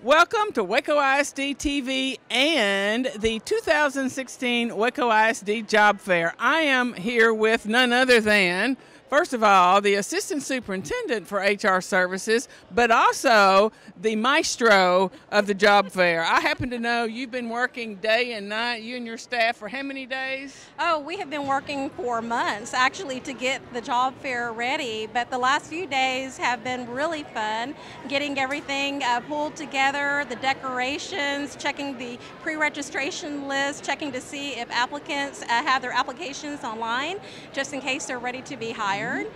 Welcome to Waco ISD TV and the 2016 Waco ISD Job Fair. I am here with none other than, first of all, the Assistant Superintendent for HR Services, but also the maestro of the job fair. I happen to know you've been working day and night, you and your staff, for how many days? Oh, we have been working for months actually to get the job fair ready, but the last few days have been really fun, getting everything pulled together, the decorations, checking the pre-registration list, checking to see if applicants have their applications online, just in case they're ready to be hired.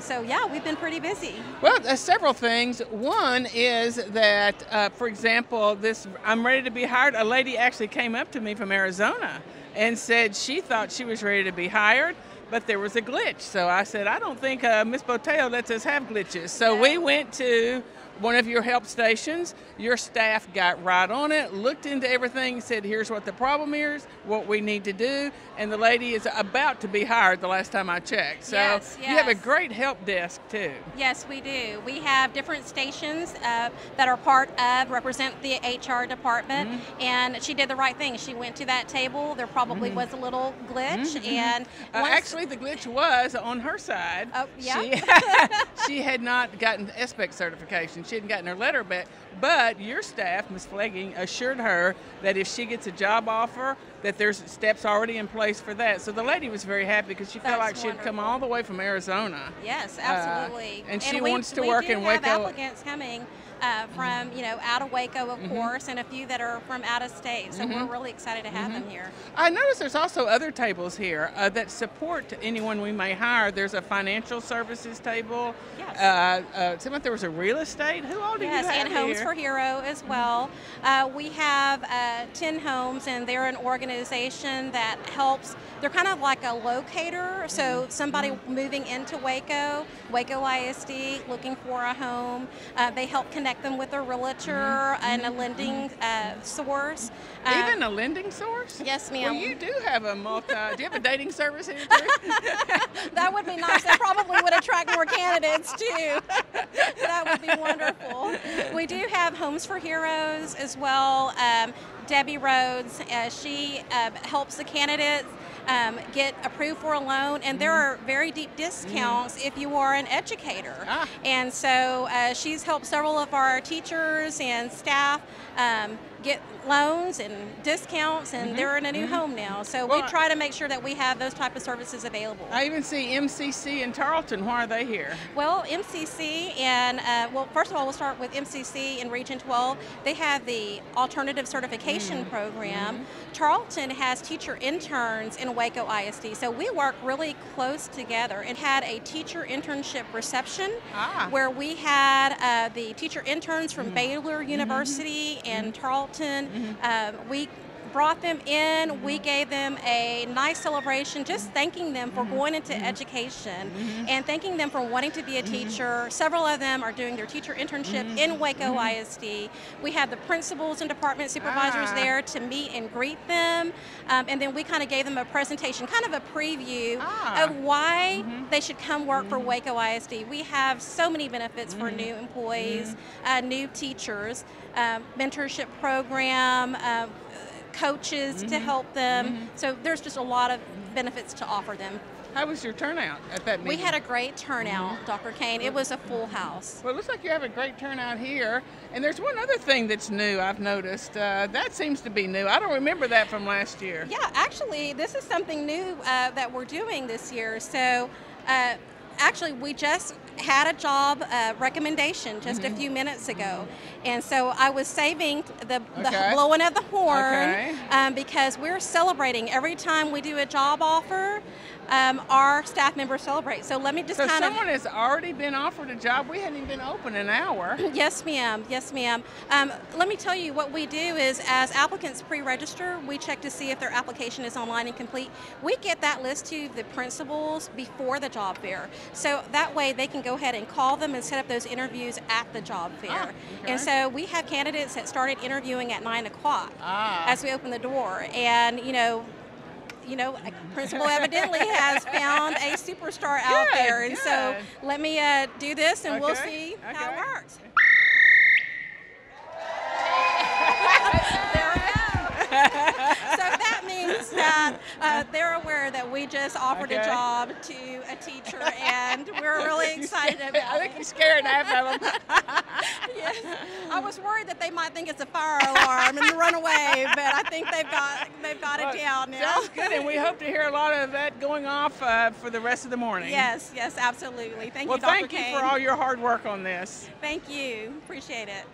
So yeah, we've been pretty busy. Well, several things. One is that, for example, I'm ready to be hired. A lady actually came up to me from Arizona and said she thought she was ready to be hired, but there was a glitch. So I said, I don't think Ms. Boteo lets us have glitches. So we went to one of your help stations. Your staff got right on it, looked into everything, said, here's what the problem is, what we need to do, and the lady is about to be hired the last time I checked. So yes. You have a great help desk too. Yes, we do. We have different stations that are part of, represent the HR department, and she did the right thing. She went to that table. There probably was a little glitch, and actually the glitch was on her side. Oh, yeah. She had not gotten SPEC certification. She hadn't gotten her letter back, but your staff, Ms. Flegging, assured her that if she gets a job offer, that there's steps already in place for that. So the lady was very happy because she felt like she'd come all the way from Arizona. Yes, absolutely. And she wants to work in Waco. We do have applicants coming from, out of Waco, of course, and a few that are from out of state. So we're really excited to have them here. I noticed there's also other tables here that support anyone we may hire. There's a financial services table. Yes. Seemed like there was a real estate. Who all do you have here? Yes, and Homes for Hero as well. We have 10 Homes, and they're an organization that helps. They're kind of like a locator. So somebody moving into Waco ISD, looking for a home, they help connect them with a realtor and a lending source. Even a lending source? Yes, ma'am. Well, you do have a do you have a dating service here too? That would be nice. That probably would attract more candidates too. That would be wonderful. We do have Homes for Heroes as well. Debbie Rhodes, she helps the candidates get approved for a loan, and there are very deep discounts if you are an educator. And so she's helped several of our teachers and staff get loans and discounts, and they're in a new home now. So we try to make sure that we have those type of services available. I even see MCC in Tarleton. Why are they here? Well, MCC and, well, first of all, we'll start with MCC in Region 12. They have the Alternative Certification Program. Tarleton has teacher interns in Waco ISD, so we work really close together, and had a teacher internship reception where we had the teacher interns from Baylor University and Tarleton. We brought them in, we gave them a nice celebration, just thanking them for going into education and thanking them for wanting to be a teacher. Several of them are doing their teacher internship in Waco ISD. We had the principals and department supervisors there to meet and greet them, and then we kind of gave them a presentation, kind of a preview of why they should come work for Waco ISD. We have so many benefits for new employees, new teachers, mentorship program, coaches to help them. So there's just a lot of benefits to offer them. How was your turnout at that meeting? We had a great turnout, Dr. Kane. It was a full house. Well, it looks like you have a great turnout here. And there's one other thing that's new I've noticed. That seems to be new. I don't remember that from last year. Yeah, actually, this is something new that we're doing this year. So actually, we just had a job recommendation just a few minutes ago, and so I was saving the blowing of the horn because we're celebrating every time we do a job offer. Our staff members celebrate. So let me just kind of. So someone has already been offered a job. We hadn't even been open an hour. Yes, ma'am. Yes, ma'am. Let me tell you what we do is, as applicants pre-register, we check to see if their application is online and complete. We get that list to the principals before the job fair, so that way they can go ahead and call them and set up those interviews at the job fair. And so we have candidates that started interviewing at 9 o'clock as we open the door, and a principal evidently has found a superstar out there, and so let me do this, and we'll see how it works. her that we just offered a job to a teacher, and we're really excited about it. I think you're scaring half of them. Yes. I was worried that they might think it's a fire alarm and run away, but I think they've got it down now. Sounds good, and we hope to hear a lot of that going off for the rest of the morning. Yes, absolutely. Thank you, Dr. Well, thank Kane. you for all your hard work on this. Thank you. Appreciate it.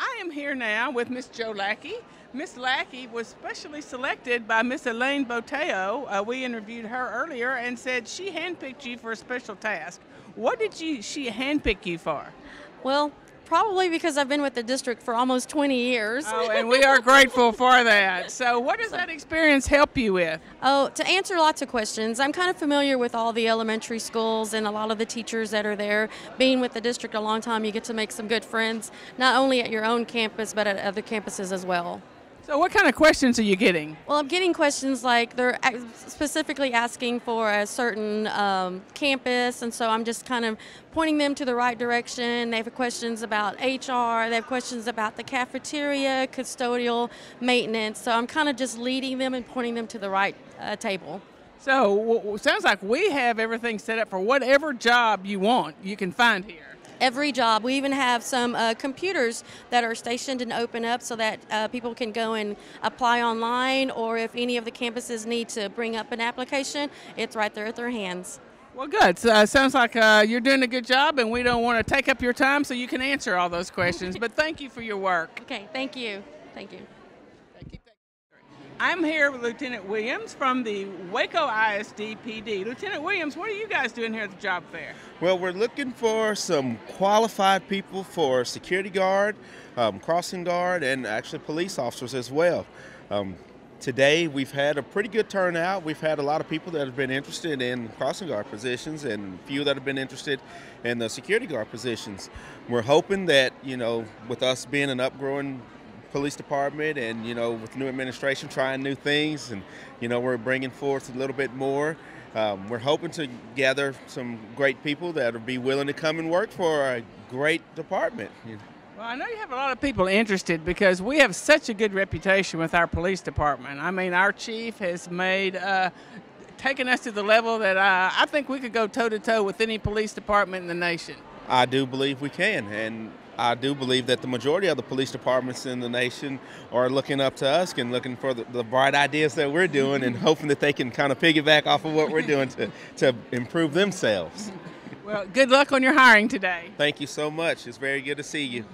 I am here now with Miss Jo Lackey. Miss Lackey was specially selected by Miss Elaine Boteo. We interviewed her earlier and said she handpicked you for a special task. What did she handpick you for? Well, probably because I've been with the district for almost 20 years. Oh, and we are grateful for that. So what does that experience help you with? Oh, to answer lots of questions. I'm kind of familiar with all the elementary schools and a lot of the teachers that are there. Being with the district a long time, you get to make some good friends, not only at your own campus, but at other campuses as well. So what kind of questions are you getting? Well, I'm getting questions like they're specifically asking for a certain campus, and so I'm just kind of pointing them to the right direction. They have questions about HR, they have questions about the cafeteria, custodial, maintenance, so I'm kind of just leading them and pointing them to the right table. So sounds like we have everything set up for whatever job you want, you can find here. Every job. We even have some computers that are stationed and open up so that people can go and apply online, or if any of the campuses need to bring up an application, it's right there at their hands. Well, good. So, sounds like you're doing a good job, and we don't want to take up your time so you can answer all those questions. But thank you for your work. Okay, thank you. Thank you. I'm here with Lieutenant Williams from the Waco ISD PD. Lieutenant Williams, what are you guys doing here at the job fair? Well, we're looking for some qualified people for security guard, crossing guard, and actually police officers as well. Today we've had a pretty good turnout. We've had a lot of people that have been interested in crossing guard positions and a few that have been interested in the security guard positions. We're hoping that, with us being an upgrowing police department and, with new administration trying new things and, we're bringing forth a little bit more. We're hoping to gather some great people that will be willing to come and work for a great department. Well, I know you have a lot of people interested because we have such a good reputation with our police department. I mean, our chief has taken us to the level that I think we could go toe-to-toe with any police department in the nation. I do believe we can, and I do believe that the majority of the police departments in the nation are looking up to us and looking for the bright ideas that we're doing and hoping that they can kind of piggyback off of what we're doing to improve themselves. Well, good luck on your hiring today. Thank you so much. It's very good to see you.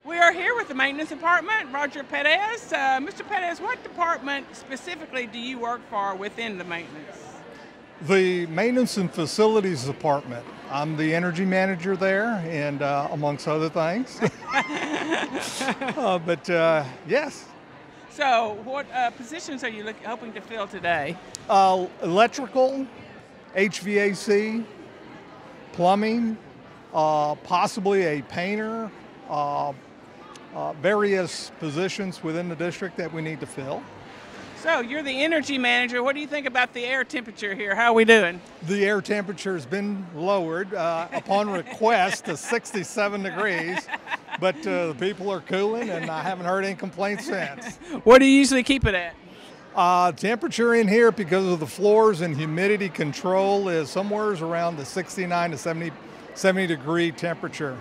We are here with the maintenance department, Roger Perez. Mr. Perez, what department specifically do you work for within the maintenance? The maintenance and facilities department. I'm the energy manager there, and amongst other things. Yes. So, what positions are you hoping to fill today? Electrical, HVAC, plumbing, possibly a painter, various positions within the district that we need to fill. So you're the energy manager. What do you think about the air temperature here? How are we doing? The air temperature has been lowered upon request to 67 degrees, but the people are cooling and I haven't heard any complaints since. What do you usually keep it at? Temperature in here, because of the floors and humidity control, is somewhere around the 69 to 70 degree temperature.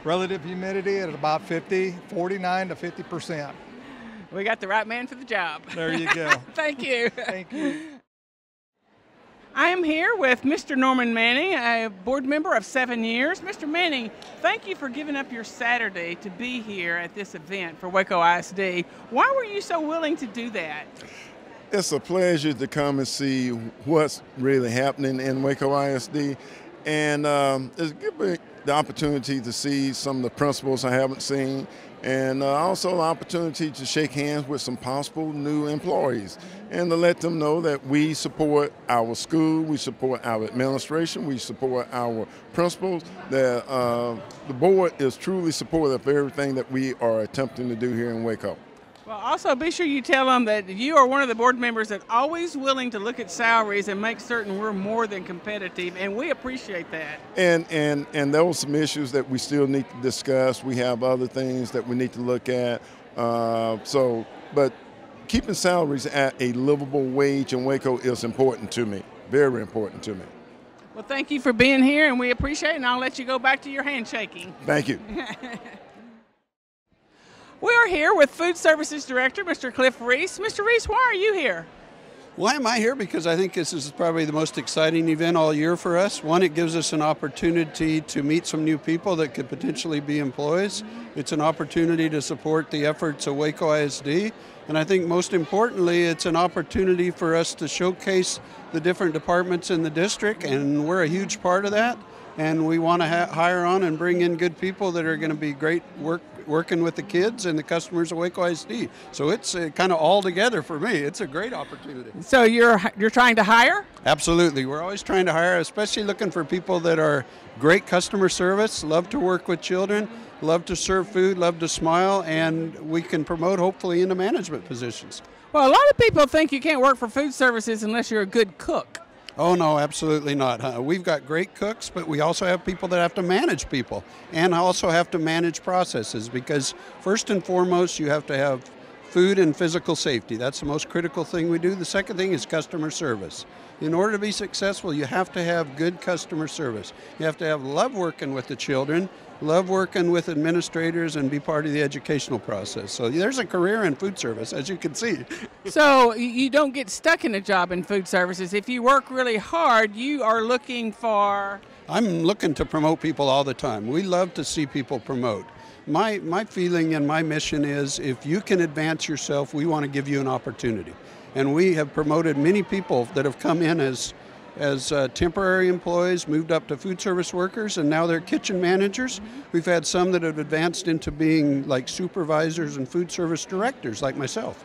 Relative humidity at about 49 to 50%. We got the right man for the job. There you go. Thank you. Thank you. I am here with Mr. Norman Manning, a board member of 7 years. Mr. Manning, thank you for giving up your Saturday to be here at this event for Waco ISD. Why were you so willing to do that? It's a pleasure to come and see what's really happening in Waco ISD. And it's give me the opportunity to see some of the principals I haven't seen, and also the opportunity to shake hands with some possible new employees and to let them know that we support our school, we support our administration, we support our principals, that the board is truly supportive of everything that we are attempting to do here in Waco. Well, also be sure you tell them that you are one of the board members that's always willing to look at salaries and make certain we're more than competitive, and we appreciate that. And there were some issues that we still need to discuss. We have other things that we need to look at. But keeping salaries at a livable wage in Waco is important to me, very important to me. Well, thank you for being here, and we appreciate it, and I'll let you go back to your handshaking. Thank you. We are here with Food Services Director, Mr. Cliff Reese. Mr. Reese, why are you here? Why am I here? Because I think this is probably the most exciting event all year for us. One, it gives us an opportunity to meet some new people that could potentially be employees. It's an opportunity to support the efforts of Waco ISD. And I think most importantly, it's an opportunity for us to showcase the different departments in the district, and we're a huge part of that. And we want to hire on and bring in good people that are going to be great working with the kids and the customers of Waco ISD. So it's kind of all together for me. It's a great opportunity. So you're trying to hire? Absolutely. We're always trying to hire, especially looking for people that are great customer service, love to work with children, love to serve food, love to smile, and we can promote hopefully into management positions. Well, a lot of people think you can't work for food services unless you're a good cook. Oh, no, absolutely not. We've got great cooks, but we also have people that have to manage people and also have to manage processes, because first and foremost, you have to have food and physical safety. That's the most critical thing we do. The second thing is customer service. In order to be successful, you have to have good customer service. You have to have love working with the children, love working with administrators, and be part of the educational process. So there's a career in food service, as you can see. So you don't get stuck in a job in food services. If you work really hard, you are looking for... I'm looking to promote people all the time. We love to see people promote. My feeling and my mission is, if you can advance yourself, we want to give you an opportunity. And we have promoted many people that have come in as temporary employees, moved up to food service workers, and now they're kitchen managers. We've had some that have advanced into being like supervisors and food service directors, like myself.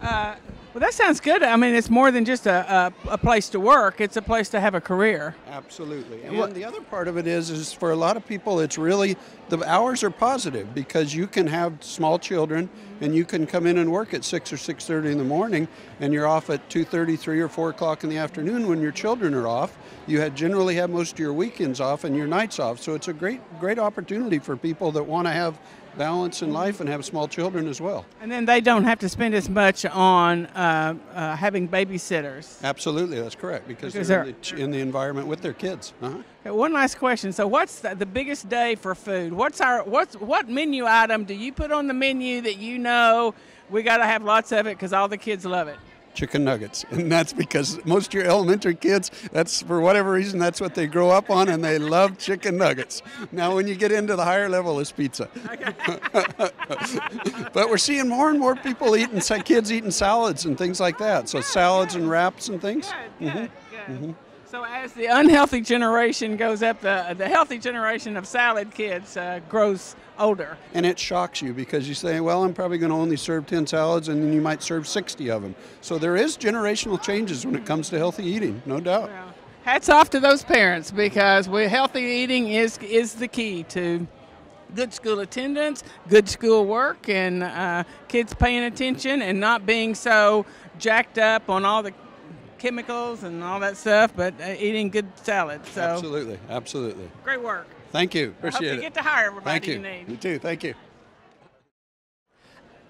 Well, that sounds good. I mean, it's more than just a place to work. It's a place to have a career. Absolutely. And the other part of it is for a lot of people, it's really, the hours are positive, because you can have small children and you can come in and work at 6 or 6:30 in the morning, and you're off at 2:30, 3 or 4 o'clock in the afternoon when your children are off. You generally have most of your weekends off and your nights off. So it's a great opportunity for people that want to have balance in life and have small children as well. And then they don't have to spend as much on having babysitters. Absolutely, that's correct, because they're in the environment with their kids. Okay, one last question. So what's the biggest day for food? What menu item do you put on the menu that you know we got to have lots of it because all the kids love it? Chicken nuggets. And that's because most of your elementary kids, that's for whatever reason, that's what they grow up on, and they love chicken nuggets. Now when you get into the higher level, it's pizza. Okay. But we're seeing more and more people kids eating salads and things like that. So salads and wraps and things. Good. So as the unhealthy generation goes up, the healthy generation of salad kids grows older. And it shocks you, because you say, well, I'm probably going to only serve 10 salads, and then you might serve 60 of them. So there is generational changes when it comes to healthy eating, no doubt. Well, hats off to those parents, because healthy eating is the key to good school attendance, good school work, and kids paying attention and not being so jacked up on all the chemicals and all that stuff, but eating good salad. So Absolutely. Great work. Thank you. Appreciate it. I hope you get to hire everybody Thank you. you need. You too. Thank you.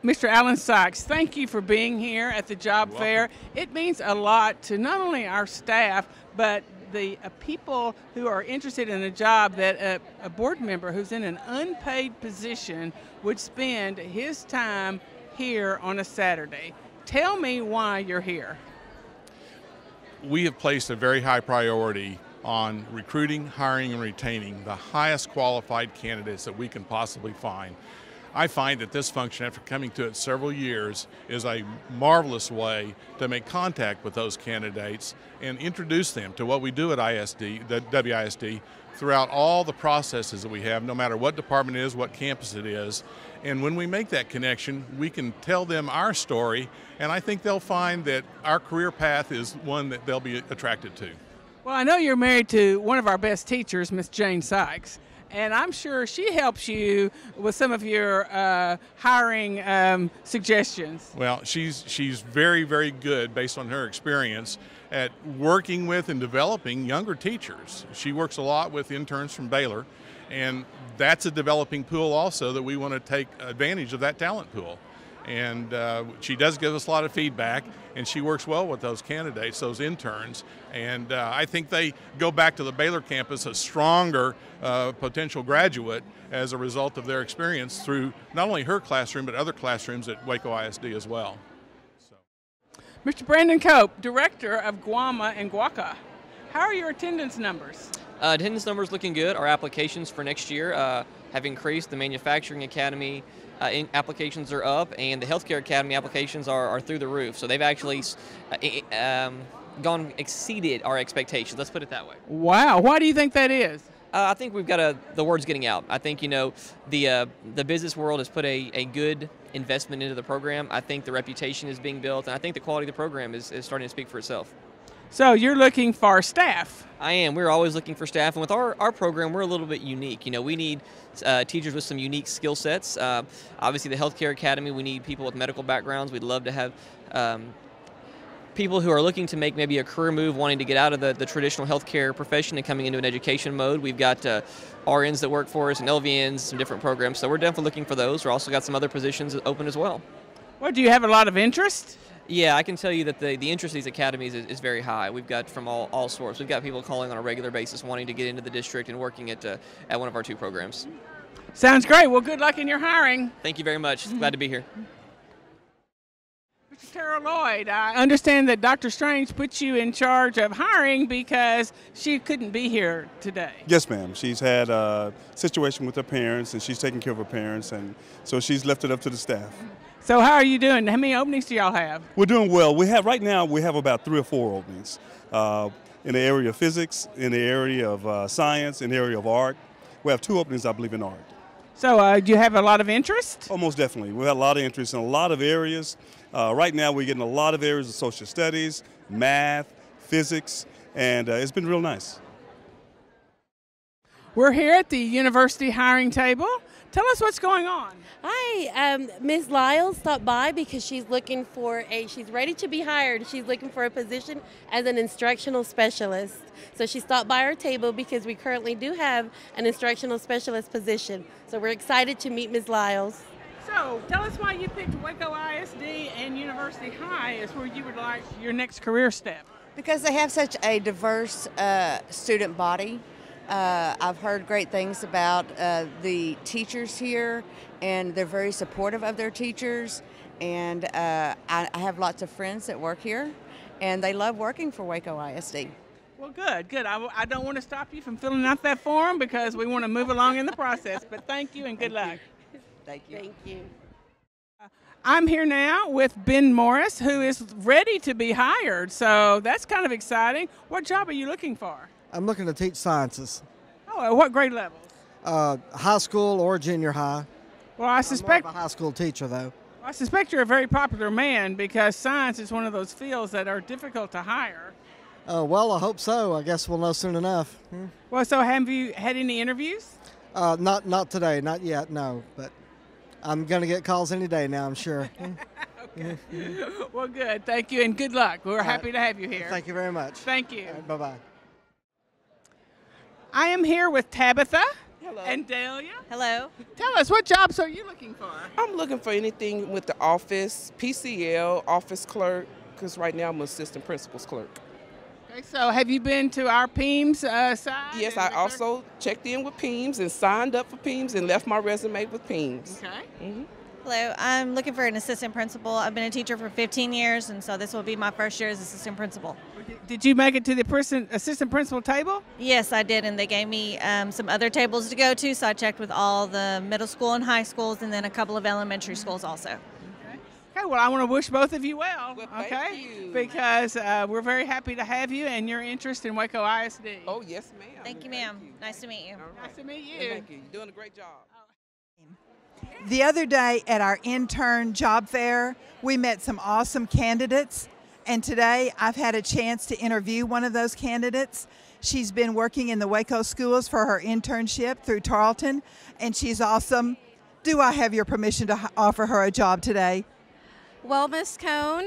Mr. Alan Sykes, thank you for being here at the job fair. It means a lot to not only our staff, but the people who are interested in a job that a board member who's in an unpaid position would spend his time here on a Saturday. Tell me why you're here. We have placed a very high priority on recruiting, hiring, and retaining the highest qualified candidates that we can possibly find. I find that this function, after coming to it several years, is a marvelous way to make contact with those candidates and introduce them to what we do at ISD, the WISD, throughout all the processes that we have, no matter what department it is, what campus it is. And when we make that connection, we can tell them our story, and I think they'll find that our career path is one that they'll be attracted to. Well, I know you're married to one of our best teachers, Miss Jane Sykes, and I'm sure she helps you with some of your hiring suggestions. Well, she's very, very good, based on her experience, at working with and developing younger teachers. She works a lot with interns from Baylor, and that's a developing pool also that we want to take advantage of, that talent pool. And she does give us a lot of feedback, and she works well with those candidates, those interns. And I think they go back to the Baylor campus a stronger potential graduate as a result of their experience through not only her classroom, but other classrooms at Waco ISD as well. Mr. Brandon Cope, Director of Guama and Waco. How are your attendance numbers? Attendance numbers looking good. Our applications for next year have increased. The Manufacturing Academy applications are up, and the Healthcare Academy applications are through the roof. So they've actually exceeded our expectations. Let's put it that way. Wow. Why do you think that is? I think we've got the word's getting out. I think, the business world has put a good investment into the program. I think the reputation is being built, and I think the quality of the program is starting to speak for itself. So you're looking for staff? I am. We're always looking for staff, and with our program, we're a little bit unique. We need teachers with some unique skill sets. Obviously, the Healthcare Academy, we need people with medical backgrounds. We'd love to have people who are looking to make maybe a career move, wanting to get out of the traditional healthcare profession and coming into an education mode. We've got RNs that work for us and LVNs, some different programs. So we're definitely looking for those. We're also got some other positions open as well. Well, do you have a lot of interest? Yeah, I can tell you that the interest in these academies is very high. We've got from all sorts. We've got people calling on a regular basis wanting to get into the district and working at one of our 2 programs. Sounds great. Well, good luck in your hiring. Thank you very much. Glad to be here. Mr. Tara Lloyd, I understand that Dr. Strange put you in charge of hiring because she couldn't be here today. Yes, ma'am. She's had a situation with her parents, and she's taking care of her parents, and so she's left it up to the staff. So how are you doing? How many openings do y'all have? We're doing well. Right now we have about 3 or 4 openings in the area of physics, in the area of science, in the area of art. We have 2 openings, I believe, in art. So do you have a lot of interest? Oh, most definitely. We have a lot of interest in a lot of areas. Right now we're getting a lot of areas of social studies, math, physics, and it's been real nice. We're here at the university hiring table. Tell us what's going on. Hi, Ms. Lyles stopped by because she's looking for she's ready to be hired. She's looking for a position as an instructional specialist. So she stopped by our table because we currently do have an instructional specialist position. So we're excited to meet Ms. Lyles. So tell us why you picked Waco ISD and University High as where you would like your next career step. Because they have such a diverse student body. I've heard great things about the teachers here, and they're very supportive of their teachers. And I have lots of friends that work here, and they love working for Waco ISD. Well, good. I don't want to stop you from filling out that form because we want to move along in the process. But thank you and good luck. Thank you. Thank you. I'm here now with Ben Morris, who is ready to be hired. So that's kind of exciting. What job are you looking for? I'm looking to teach sciences. Oh, at what grade levels? High school or junior high. Well, I suspect I'm more of a high school teacher, though. I suspect you're a very popular man because science is one of those fields that are difficult to hire. Well, I hope so. I guess we'll know soon enough. Well, so have you had any interviews? Not today, not yet, no. But I'm going to get calls any day now, I'm sure. Okay. Well, good. Thank you and good luck. We're happy to have you here. Thank you very much. Thank you. Bye-bye. I am here with Tabitha. Hello. And Delia. Hello. Tell us, what jobs are you looking for? I'm looking for anything with the office, PCL, office clerk, because right now I'm an assistant principal's clerk. Okay, so have you been to our PEAMS side? Yes, I also checked in with PEAMS and signed up for PEAMS and left my resume with PEAMS. Okay. Hello, I'm looking for an assistant principal. I've been a teacher for 15 years, and so this will be my first year as assistant principal. Did you make it to the assistant principal table? Yes, I did, and they gave me some other tables to go to, so I checked with all the middle school and high schools, and then a couple of elementary schools also. Okay, well, I want to wish both of you well, Thank you. Because we're very happy to have you and your interest in Waco ISD. Oh, yes, ma'am. Thank you, ma'am. Nice to meet you. Nice to meet you. Thank you. You're doing a great job. The other day at our intern job fair, we met some awesome candidates, and today I've had a chance to interview one of those candidates. She's been working in the Waco schools for her internship through Tarleton, and she's awesome. Do I have your permission to offer her a job today? Well, Ms. Cohn,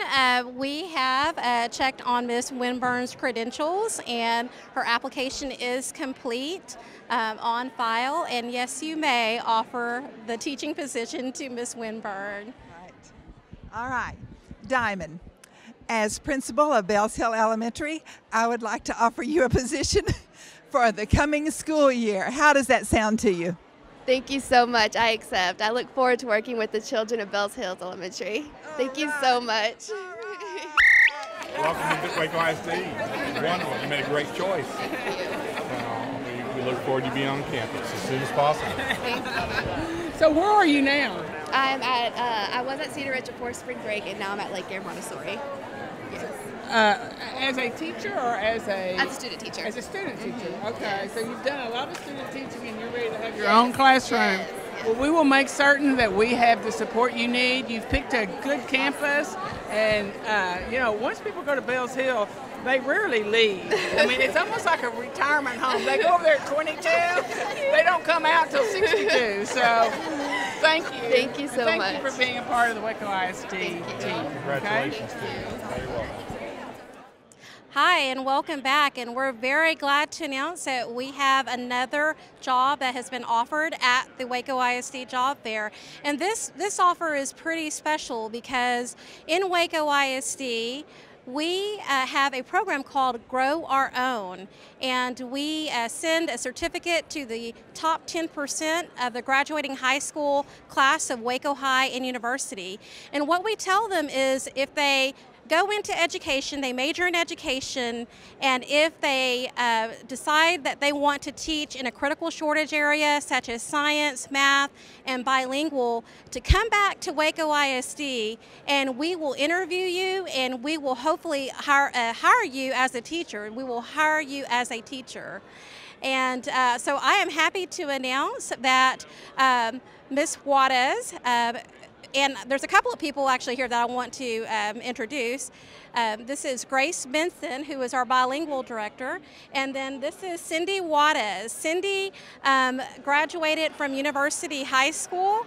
we have checked on Ms. Winburn's credentials, and her application is complete, on file, and yes, you may offer the teaching position to Ms. Winburn. Right. All right, Diamond. As principal of Bells Hill Elementary, I would like to offer you a position for the coming school year. How does that sound to you? Thank you so much. I accept. I look forward to working with the children of Bells Hills Elementary. Thank you so much. Welcome to Waco ISD. Wonderful. You made a great choice. We look forward to being on campus as soon as possible. So where are you now? I was at Cedar Ridge before spring break, and now I'm at Lake Air Montessori. Yes. As a teacher or as a student teacher? As a student teacher. Okay, so you've done a lot of student teaching and you're ready to have your own classroom. Yes. Well, we will make certain that we have the support you need. You've picked a good campus, and once people go to Bells Hill, they rarely leave. I mean, it's almost like a retirement home. They go over there at 22, they don't come out till 62. So, thank you. Thank you so much. Thank you for being a part of the Waco ISD team. Congratulations to you. Very well. Hi, and welcome back. And we're very glad to announce that we have another job that has been offered at the Waco ISD Job Fair. And this offer is pretty special because in Waco ISD, we have a program called Grow Our Own, and we send a certificate to the top 10% of the graduating high school class of Waco High and University. And what we tell them is if they go into education, they major in education, and if they decide that they want to teach in a critical shortage area such as science, math, and bilingual, to come back to Waco ISD and we will interview you and we will hopefully hire you as a teacher. We will hire you as a teacher. And so I am happy to announce that Ms. Juarez, and there's a couple of people actually here that I want to introduce. This is Grace Benson, who is our bilingual director, and then this is Cindy Juarez. Cindy graduated from University High School,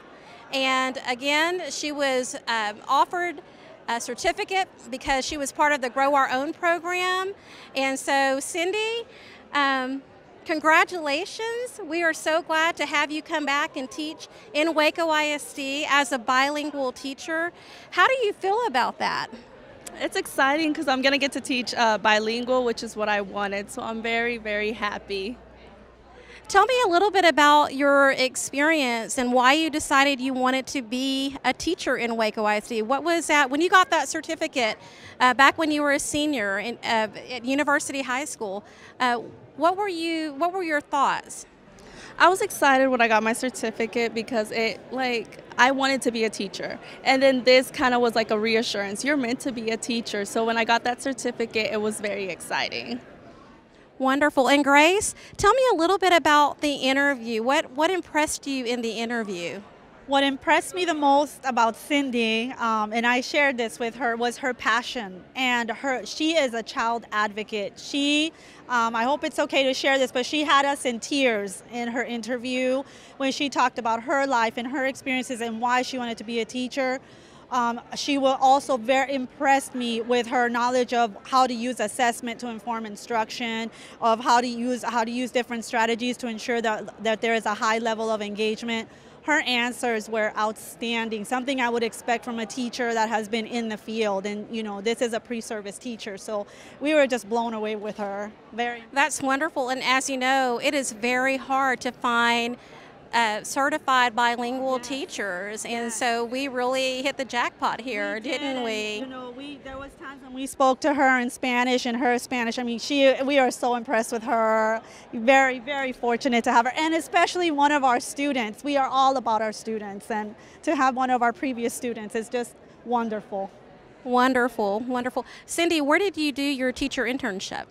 and again, she was offered a certificate because she was part of the Grow Our Own program. And so, Cindy, congratulations. We are so glad to have you come back and teach in Waco ISD as a bilingual teacher. How do you feel about that? It's exciting because I'm going to get to teach bilingual, which is what I wanted. So I'm very, very happy. Tell me a little bit about your experience and why you decided you wanted to be a teacher in Waco ISD. What was that, when you got that certificate back when you were a senior at University High School, what were your thoughts? I was excited when I got my certificate because I wanted to be a teacher. And then this kind of was like a reassurance. You're meant to be a teacher. So when I got that certificate, it was very exciting. Wonderful. And Grace, tell me a little bit about the interview. What impressed you in the interview? What impressed me the most about Cindy, and I shared this with her, was her passion. And she is a child advocate. She, I hope it's okay to share this, but she had us in tears in her interview when she talked about her life and her experiences and why she wanted to be a teacher. She will also very impressed me with her knowledge of how to use assessment to inform instruction, of how to use different strategies to ensure that there is a high level of engagement. Her answers were outstanding, something I would expect from a teacher that has been in the field. And this is a pre-service teacher, so we were just blown away with her. That's wonderful. And as you know, it is very hard to find certified bilingual teachers, and so we really hit the jackpot here, didn't we? There was times when we spoke to her in Spanish and her Spanish. I mean, we are so impressed with her. Very, very fortunate to have her, and especially one of our students. We are all about our students, and to have one of our previous students is just wonderful. Wonderful, wonderful. Cindy, where did you do your teacher internship?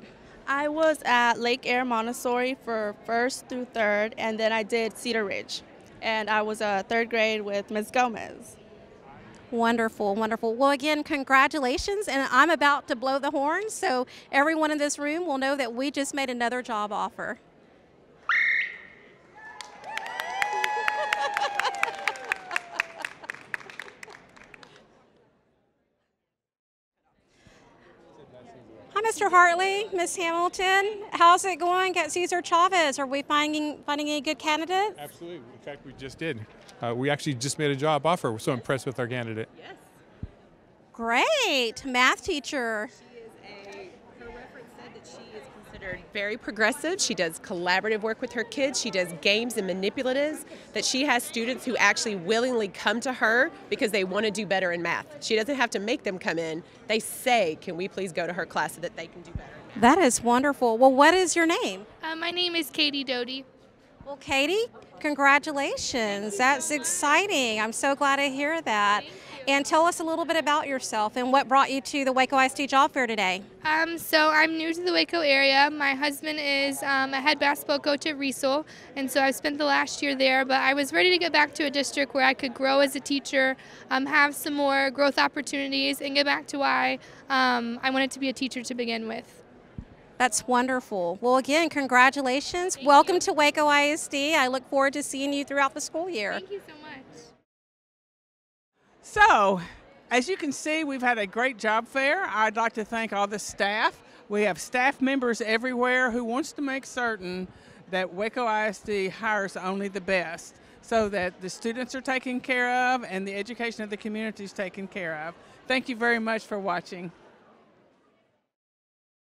I was at Lake Air Montessori for 1st through 3rd, and then I did Cedar Ridge. And I was 3rd grade with Ms. Gomez. Wonderful, wonderful. Well, again, congratulations. And I'm about to blow the horn, so everyone in this room will know that we just made another job offer. Hi, Mr. Hartley, Ms. Hamilton. How's it going at Cesar Chavez? Are we finding any good candidates? Absolutely. In fact, we just did. We actually just made a job offer. We're so impressed with our candidate. Yes. great. Math teacher. Considered very progressive. She does collaborative work with her kids. She does games and manipulatives, that she has students who actually willingly come to her because they want to do better in math. She doesn't have to make them come in. They say, can we please go to her class so that they can do better? That is wonderful. Well, what is your name? My name is Katie Doty. Well, Katie, congratulations. That's exciting. I'm so glad to hear that. And tell us a little bit about yourself and what brought you to the Waco ISD Job Fair today. So I'm new to the Waco area. My husband is a head basketball coach at Riesel, and so I've spent the last year there, but I was ready to get back to a district where I could grow as a teacher, have some more growth opportunities, and get back to why I wanted to be a teacher to begin with. That's wonderful. Well, again, congratulations. Welcome to Waco ISD. I look forward to seeing you throughout the school year. Thank you so much. So, as you can see, we've had a great job fair. I'd like to thank all the staff. We have staff members everywhere who wants to make certain that Waco ISD hires only the best so that the students are taken care of and the education of the community is taken care of. Thank you very much for watching.